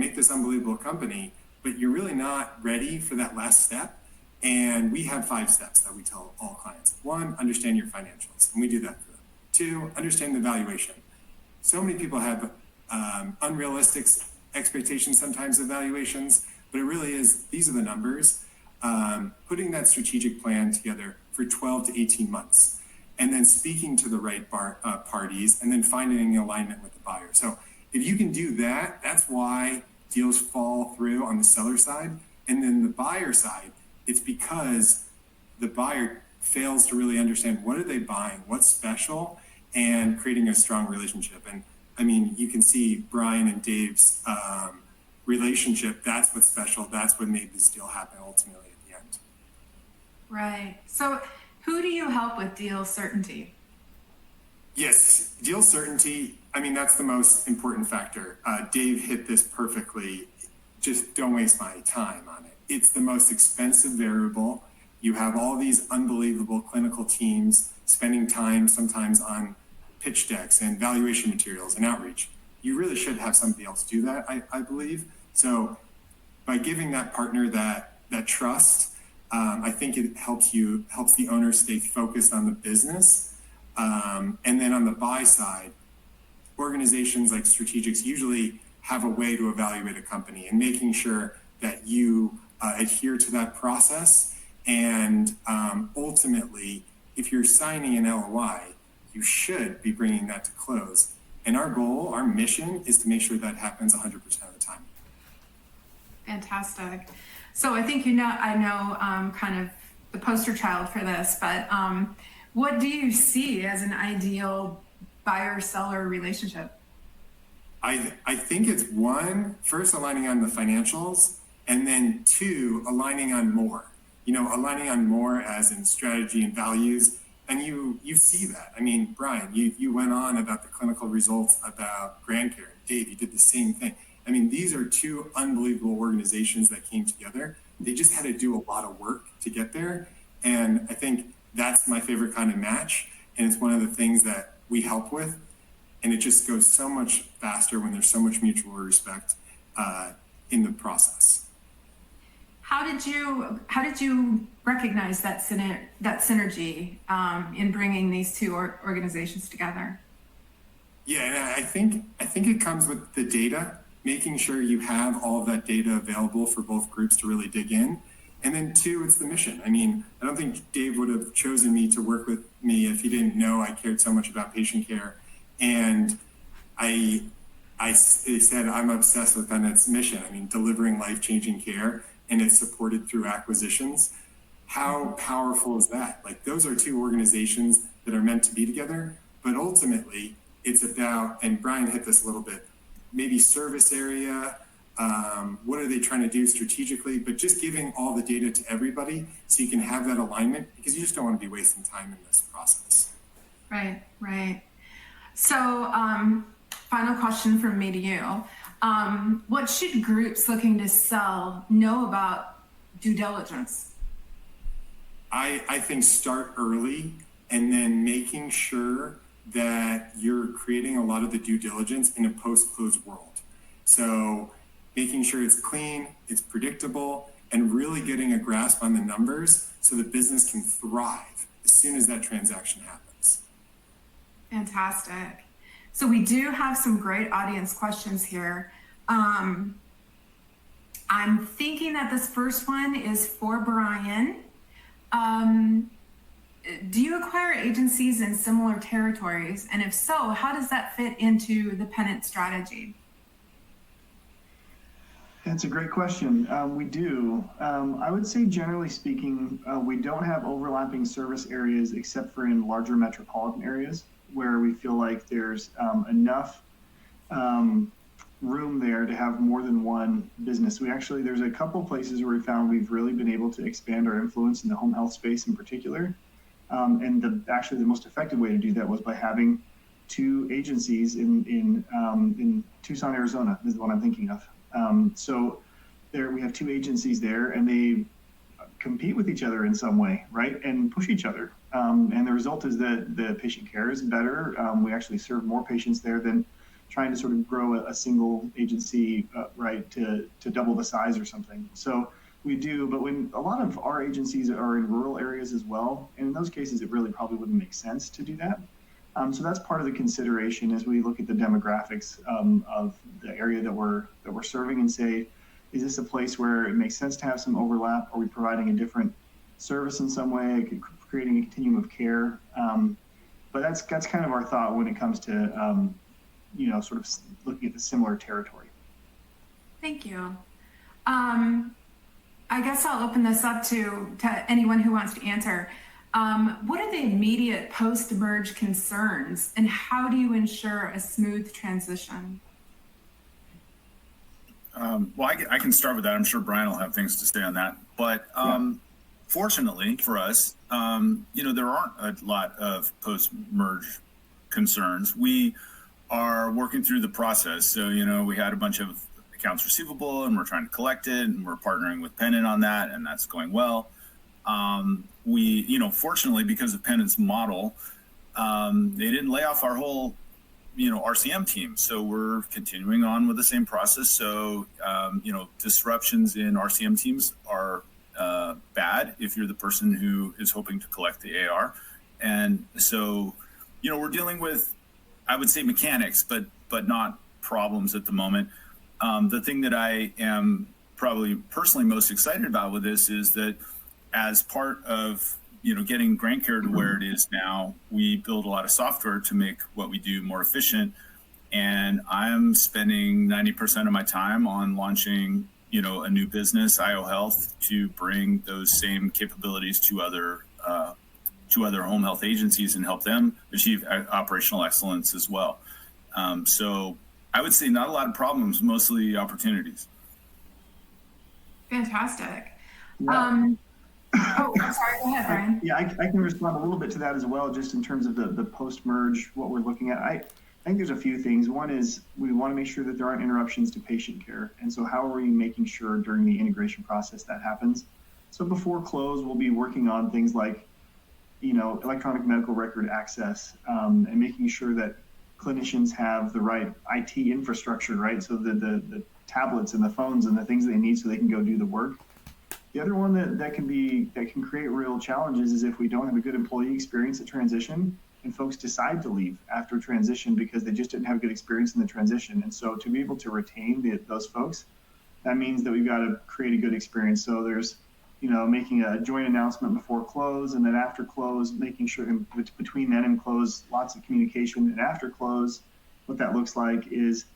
make this unbelievable company, but you're really not ready for that last step. And we have 5 steps that we tell all clients. 1, understand your financials, and we do that for them. 2, understand the valuation. So many people have unrealistic expectations sometimes of valuations, but it really is, these are the numbers. Putting that strategic plan together for 12 to 18 months, and then speaking to the right parties, and then finding alignment with the buyer. So if you can do that, that's why deals fall through on the seller side. And then the buyer side, it's because the buyer fails to really understand what are they buying, what's special, and creating a strong relationship. And I mean, you can see Brian and Dave's relationship. That's what's special. That's what made this deal happen ultimately at the end. Right. So who do you help with deal certainty? Yes, deal certainty. I mean, that's the most important factor. Dave hit this perfectly. Just don't waste my time on it. It's the most expensive variable. You have all these unbelievable clinical teams spending time sometimes on pitch decks and valuation materials and outreach. You really should have somebody else do that, I believe. So by giving that partner that trust, I think it helps the owner stay focused on the business. And then on the buy side, organizations like strategics usually have a way to evaluate a company, and making sure that you adhere to that process. And ultimately, if you're signing an LOI, you should be bringing that to close. And our goal, our mission, is to make sure that happens 100% of the time. Fantastic. So I think I know kind of the poster child for this, but what do you see as an ideal buyer-seller relationship? I think it's 1, first aligning on the financials, and then 2, aligning on more. Aligning on more as in strategy and values. And you see that. I mean, Brian, you went on about the clinical results about GrandCare. Dave, you did the same thing. I mean, these are 2 unbelievable organizations that came together. They just had to do a lot of work to get there. And I think that's my favorite kind of match. And it's one of the things that we help with. And it just goes so much faster when there's so much mutual respect in the process. How did you recognize that synergy in bringing these 2 organizations together? Yeah, and I think it comes with the data, making sure you have all of that data available for both groups to really dig in. And then 2, it's the mission. I mean, I don't think Dave would have chosen me to work with me if he didn't know I cared so much about patient care. And I said I'm obsessed with Pennant's mission. I mean, delivering life-changing care, and it's supported through acquisitions. How powerful is that? Like, those are 2 organizations that are meant to be together, but ultimately it's about, and Brian hit this a little bit, maybe service area, what are they trying to do strategically, but just giving all the data to everybody so you can have that alignment, because you just don't want to be wasting time in this process. Right. So, final question from me to you. What should groups looking to sell know about due diligence? I think start early, and then making sure that you're creating a lot of the due diligence in a post-close world. So making sure it's clean, it's predictable, and really getting a grasp on the numbers so the business can thrive as soon as that transaction happens. Fantastic. So we do have some great audience questions here. I'm thinking that this first one is for Brian. Do you acquire agencies in similar territories? And if so, how does that fit into the Pennant strategy? That's a great question. We do. I would say, generally speaking, we don't have overlapping service areas except for in larger metropolitan areas where we feel like there's enough room there to have more than one business. There's a couple places where we found we've really been able to expand our influence in the home health space in particular. And the most effective way to do that was by having two agencies in Tucson, Arizona, is the one I'm thinking of. So there we have two agencies there, and they compete with each other in some way, right? And push each other. And the result is that the patient care is better. We actually serve more patients there than trying to sort of grow a single agency, right, to double the size or something. So we do, but when a lot of our agencies are in rural areas as well, and in those cases, it really probably wouldn't make sense to do that. So that's part of the consideration as we look at the demographics of the area that we're serving and say, is this a place where it makes sense to have some overlap? Are we providing a different service in some way, creating a continuum of care? But that's kind of our thought when it comes to sort of looking at the similar territory. Thank you. I guess I'll open this up to anyone who wants to answer. What are the immediate post-merge concerns, and how do you ensure a smooth transition? Well, I can start with that. I'm sure Brian will have things to say on that. But fortunately for us, there aren't a lot of post-merge concerns. We are working through the process. So, we had a bunch of accounts receivable, and we're trying to collect it, and we're partnering with Pennant on that, and that's going well. Fortunately, because of Pennant's model, they didn't lay off our whole, RCM team. So we're continuing on with the same process. So, disruptions in RCM teams are bad if you're the person who is hoping to collect the AR. And so, we're dealing with, I would say, mechanics, but not problems at the moment. The thing that I am probably personally most excited about with this is that as part of getting GrandCare to where it is now, we build a lot of software to make what we do more efficient. And I'm spending 90% of my time on launching, a new business, IO Health, to bring those same capabilities to other home health agencies and help them achieve operational excellence as well. So I would say not a lot of problems, mostly opportunities. Fantastic. Yeah. I'm sorry, go ahead, Brian. Yeah, I can respond a little bit to that as well, just in terms of the post-merge, what we're looking at. I think there's a few things. One is we want to make sure that there aren't interruptions to patient care. And so how are we making sure during the integration process that happens? So before close, we'll be working on things like, electronic medical record access, and making sure that clinicians have the right IT infrastructure, right? So the tablets and the phones and the things they need so they can go do the work. The other one that can create real challenges is if we don't have a good employee experience at transition and folks decide to leave after transition because they just didn't have a good experience in the transition. And so to be able to retain those folks, that means that we've got to create a good experience. So there's, making a joint announcement before close, and then after close, making sure between then and close, lots of communication. And after close, what that looks like is,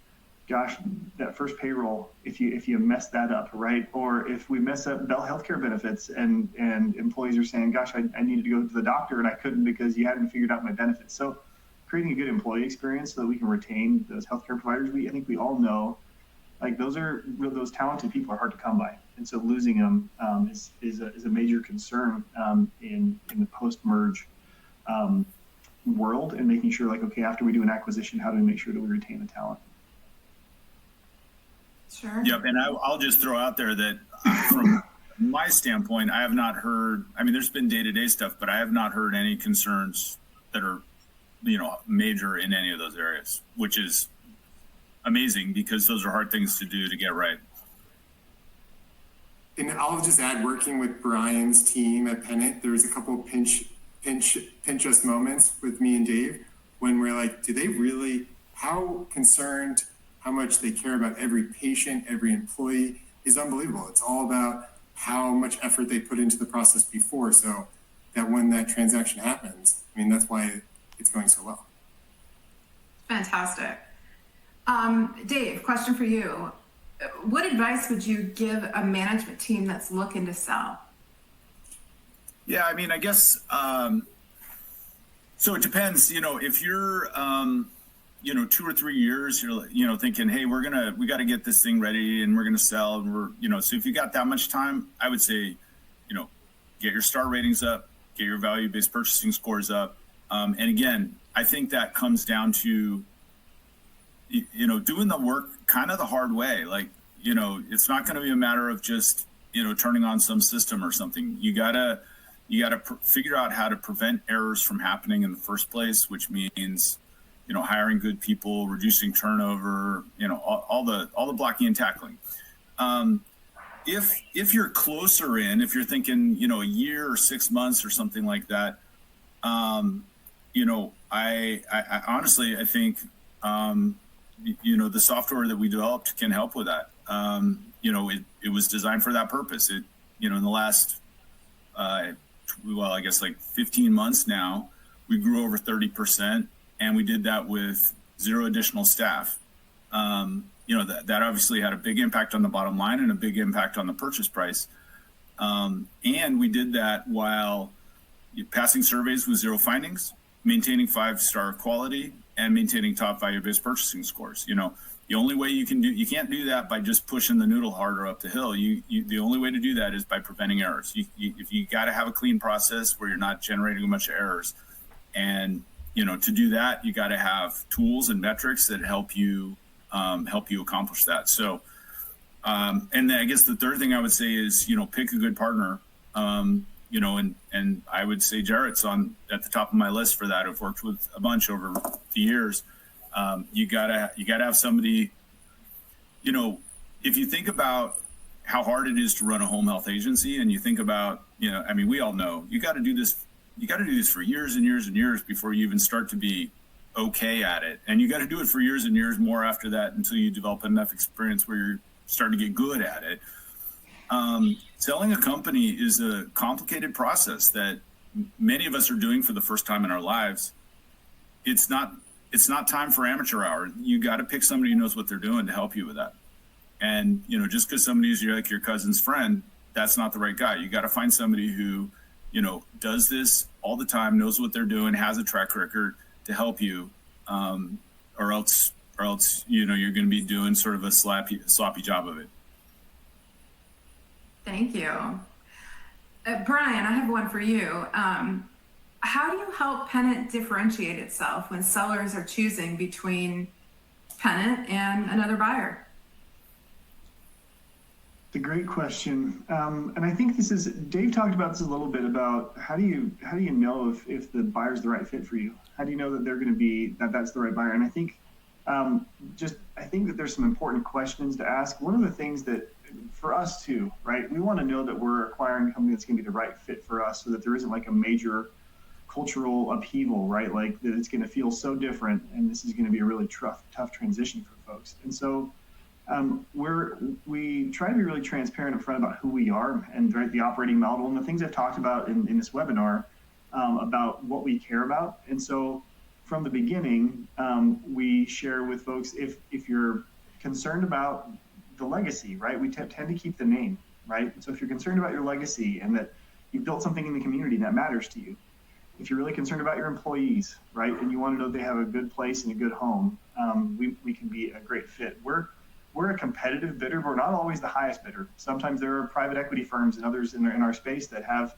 gosh, that first payroll, if you mess that up, right? Or if we mess up healthcare benefits and employees are saying, gosh, I needed to go to the doctor and I couldn't because you hadn't figured out my benefits. So creating a good employee experience so that we can retain those healthcare providers, I think we all know, like those talented people are hard to come by. And so losing them is a major concern in the post-merge world, and making sure, like, okay, after we do an acquisition, how do we make sure that we retain the talent? Sure. Yep, and I'll just throw out there that from my standpoint, I have not heard, there's been day-to-day stuff, but I have not heard any concerns that are, major in any of those areas, which is amazing because those are hard things to do to get right. And I'll just add, working with Brian's team at Pennant, there was a couple of pinch us moments with me and Dave when we're like, do they really, how concerned, how much they care about every patient, every employee is unbelievable. It's all about how much effort they put into the process before, so that when that transaction happens, that's why it's going so well. Fantastic. Dave, question for you. What advice would you give a management team that's looking to sell? Yeah, I guess, so it depends, if you're, 2 or 3 years, you're thinking, hey, we got to get this thing ready and we're going to sell. And so if you got that much time, I would say, get your star ratings up, get your value-based purchasing scores up. And again, I think that comes down to, doing the work kind of the hard way. Like, it's not going to be a matter of just, turning on some system or something. You gotta figure out how to prevent errors from happening in the first place, which means, hiring good people, reducing turnover, all the blocking and tackling. If you're closer in, if you're thinking, a year or 6 months or something like that, I honestly, I think, the software that we developed can help with that. It was designed for that purpose. In the last, I guess like 15 months now, we grew over 30%, and we did that with 0 additional staff. That obviously had a big impact on the bottom line and a big impact on the purchase price. And we did that while passing surveys with 0 findings, maintaining 5-star quality, and maintaining top value-based purchasing scores. The only way you can't do that by just pushing the noodle harder up the hill. The only way to do that is by preventing errors. If you got to have a clean process where you're not generating a bunch of errors. And, to do that, you got to have tools and metrics that help you accomplish that. So, and then I guess the third thing I would say is, pick a good partner. And I would say Jarrett's at the top of my list for that. I've worked with a bunch over the years. You gotta have somebody, if you think about how hard it is to run a home health agency, and you think about, we all know you got to do this for years and years and years before you even start to be okay at it. And you got to do it for years and years more after that until you develop enough experience where you're starting to get good at it. Selling a company is a complicated process that many of us are doing for the first time in our lives. It's not time for amateur hour. You got to pick somebody who knows what they're doing to help you with that. And, just because somebody's like your cousin's friend, that's not the right guy. You got to find somebody who, does this all the time, knows what they're doing, has a track record to help you, or else, you're going to be doing sort of a sloppy job of it. Thank you. Brian, I have one for you. How do you help Pennant differentiate itself when sellers are choosing between Pennant and another buyer? It's a great question. And I think Dave talked about this a little bit about how do you know if the buyer's the right fit for you? How do you know that they're going to be, that's the right buyer? And I think I think that there's some important questions to ask. One of the things that for us too, right? We want to know that we're acquiring a company that's going to be the right fit for us, so that there isn't like a major cultural upheaval, right? Like that it's going to feel so different, and this is going to be a really tough transition for folks. And so we try to be really transparent up front about who we are and the operating model and the things I've talked about in this webinar about what we care about. And so from the beginning, we share with folks if you're concerned about the legacy, right? We tend to keep the name, right? So if you're concerned about your legacy and that you've built something in the community that matters to you, if you're really concerned about your employees, right, and you want to know they have a good place and a good home, we can be a great fit. We're a competitive bidder, but we're not always the highest bidder. Sometimes there are private equity firms and others in our space that have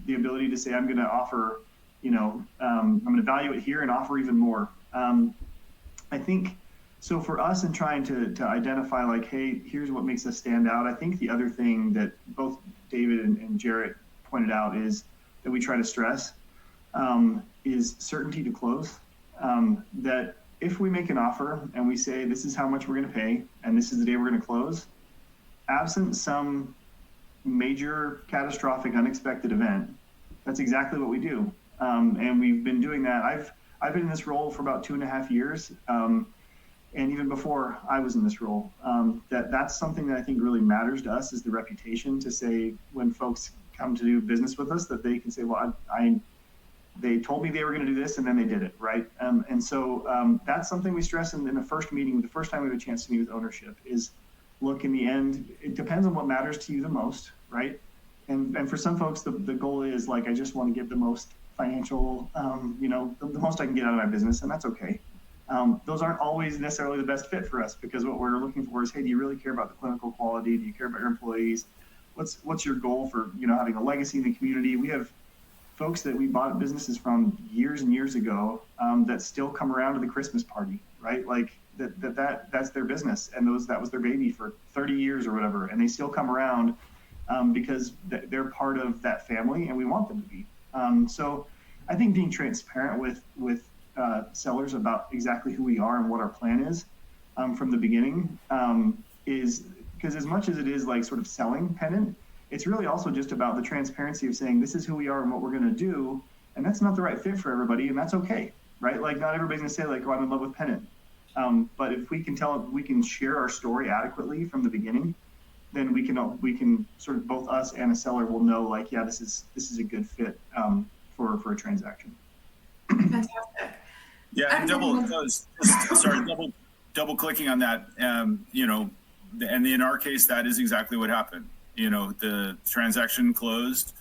the ability to say, I'm going to offer, I'm going to value it here and offer even more. I think, so for us in trying to identify like, hey, here's what makes us stand out, I think the other thing that both David and Jarrett pointed out is that we try to stress is certainty to close. That if we make an offer and we say this is how much we're going to pay and this is the day we're going to close, absent some major catastrophic unexpected event, that's exactly what we do. And we've been doing that. I've been in this role for about 2.5 years. And even before I was in this role, that's something that I think really matters to us, is the reputation, to say when folks come to do business with us that they can say, well, they told me they were going to do this and then they did it, right? And so that's something we stress in the first meeting, the first time we have a chance to meet with ownership, is look, in the end, it depends on what matters to you the most, right? And for some folks, the goal is like, I just want to get the most financial, the most I can get out of my business, and that's okay. those aren't always necessarily the best fit for us, because what we're looking for is, hey, do you really care about the clinical quality? Do you care about your employees? What's your goal for, having a legacy in the community? We have folks that we bought businesses from years and years ago that still come around to the Christmas party, right? Like that's their business, and that was their baby for 30 years or whatever, and they still come around because they're part of that family, and we want them to be. So I think being transparent with sellers about exactly who we are and what our plan is from the beginning is, because as much as it is like sort of selling Pennant, it's really also just about the transparency of saying, this is who we are and what we're going to do. And that's not the right fit for everybody. And that's okay, right? Like, not everybody's going to say like, oh, I'm in love with Pennant. But if we can share our story adequately from the beginning, then we can sort of, both us and a seller will know, like, yeah, this is a good fit for a transaction. Fantastic. Yeah, and double clicking on that, and in our case, that is exactly what happened. The transaction closed,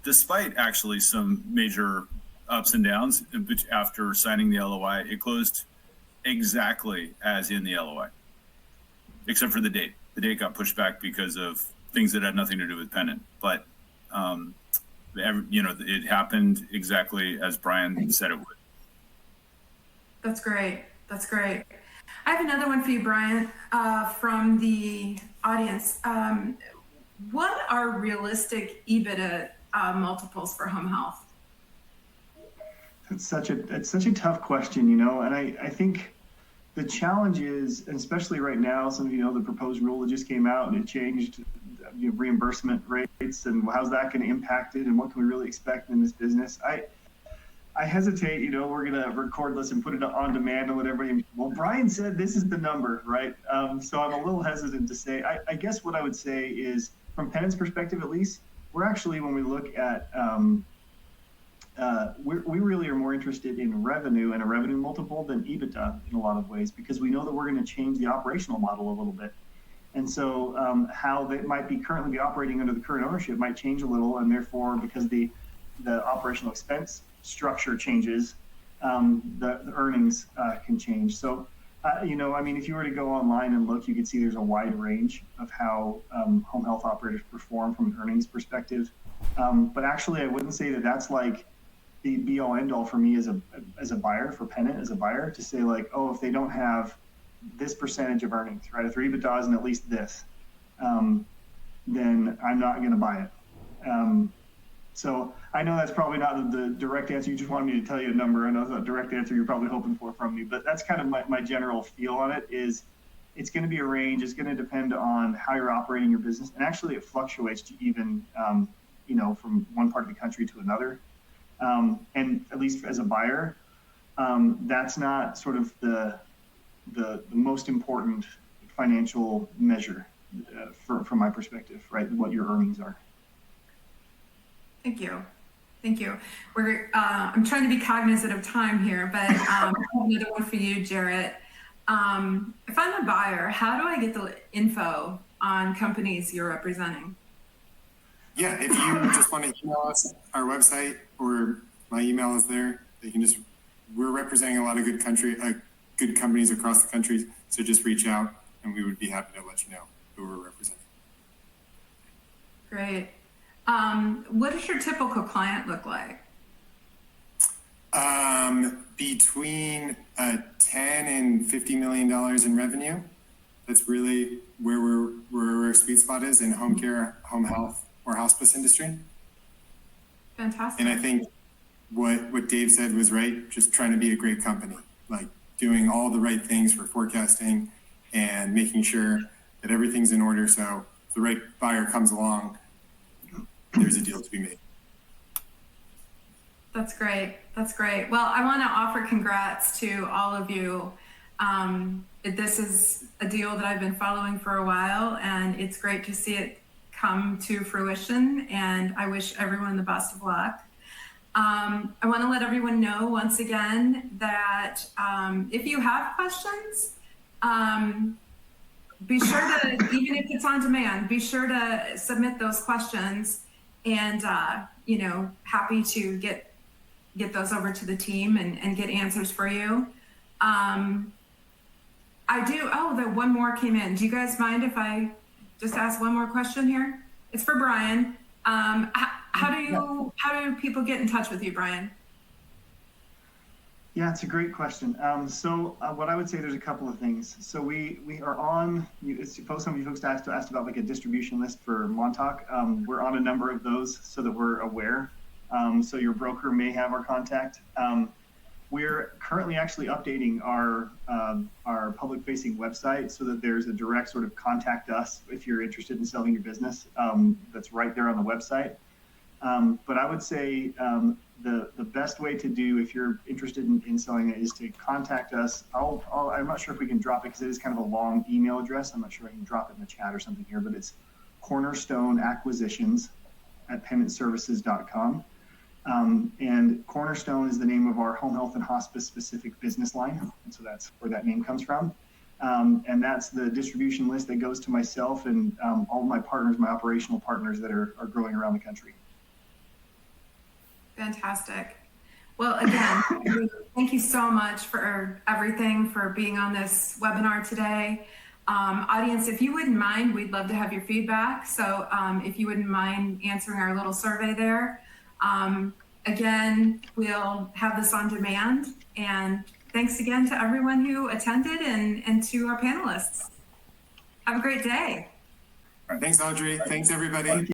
despite actually some major ups and downs after signing the LOI. It closed exactly as in the LOI, except for the date. The date got pushed back because of things that had nothing to do with Pennant. But, it happened exactly as Brian said it would. That's great. That's great. I have another one for you, Brian, from the audience. What are realistic EBITDA multiples for home health? It's such a tough question, and I think the challenge is, and especially right now, some of you know the proposed rule that just came out and it changed reimbursement rates, and how's that going to impact it, and what can we really expect in this business? I hesitate, we're going to record this and put it on demand and let everybody, well, Brian said this is the number, right? So I'm a little hesitant to say. I guess what I would say is, from Pennant's perspective at least, we're actually, when we look at, we really are more interested in revenue and a revenue multiple than EBITDA in a lot of ways, because we know that we're going to change the operational model a little bit. And so how they might currently be operating under the current ownership might change a little, and therefore, because the operational expense structure changes, the earnings can change. So, if you were to go online and look, you could see there's a wide range of how home health operators perform from an earnings perspective. But actually, I wouldn't say that that's like the be-all end-all for me as a buyer, for Pennant as a buyer, to say like, oh, if they don't have this percentage of earnings, right? If their EBITDA isn't at least this, then I'm not going to buy it. So I know that's probably not the direct answer. You just wanted me to tell you a number. I know that's not a direct answer you're probably hoping for from me, but that's kind of my general feel on it. Is it's going to be a range. It's going to depend on how you're operating your business, and actually it fluctuates to even from one part of the country to another. And at least as a buyer, that's not sort of the most important financial measure from my perspective, right? What your earnings are. Thank you. I'm trying to be cognizant of time here, but I have another one for you, Jarrett. If I'm a buyer, how do I get the info on companies you're representing? Yeah, if you just want to email us, our website, or my email is there. We're representing a lot of good companies across the country, so just reach out and we would be happy to let you know who we're representing. Great. What does your typical client look like? Between $10 and $50 million in revenue. That's really where our sweet spot is in home care, home health, or hospice industry. Fantastic. And I think what Dave said was right, just trying to be a great company, like doing all the right things for forecasting and making sure that everything's in order. So if the right buyer comes along, there's a deal to be made. That's great. Well, I want to offer congrats to all of you. This is a deal that I've been following for a while, and it's great to see it come to fruition, and I wish everyone the best of luck. I want to let everyone know once again that if you have questions, be sure to, even if it's on demand, be sure to submit those questions, and happy to get those over to the team and get answers for you. One more came in. Do you guys mind if I just ask one more question here? It's for Brian. How do people get in touch with you, Brian? Yeah, it's a great question. What I would say, there's a couple of things. So we are on, some of you folks asked about like a distribution list for Montauk. We're on a number of those so that we're aware. So your broker may have our contact. We're currently actually updating our public-facing website so that there's a direct sort of contact us if you're interested in selling your business. That's right there on the website. But I would say the best way to do if you're interested in selling it is to contact us. I'm not sure if we can drop it because it is kind of a long email address. I'm not sure I can drop it in the chat or something here, but it's cornerstoneacquisitions@pennantservices.com. And Cornerstone is the name of our home health and hospice specific business line. And so that's where that name comes from. And that's the distribution list that goes to myself and all of my partners, my operational partners that are growing around the country. Fantastic. Well, again, thank you so much for everything, for being on this webinar today. Audience, if you wouldn't mind, we'd love to have your feedback. So if you wouldn't mind answering our little survey there. Again, we'll have this on demand. And thanks again to everyone who attended and to our panelists. Have a great day. All right, thanks, Audrey. Thanks, everybody.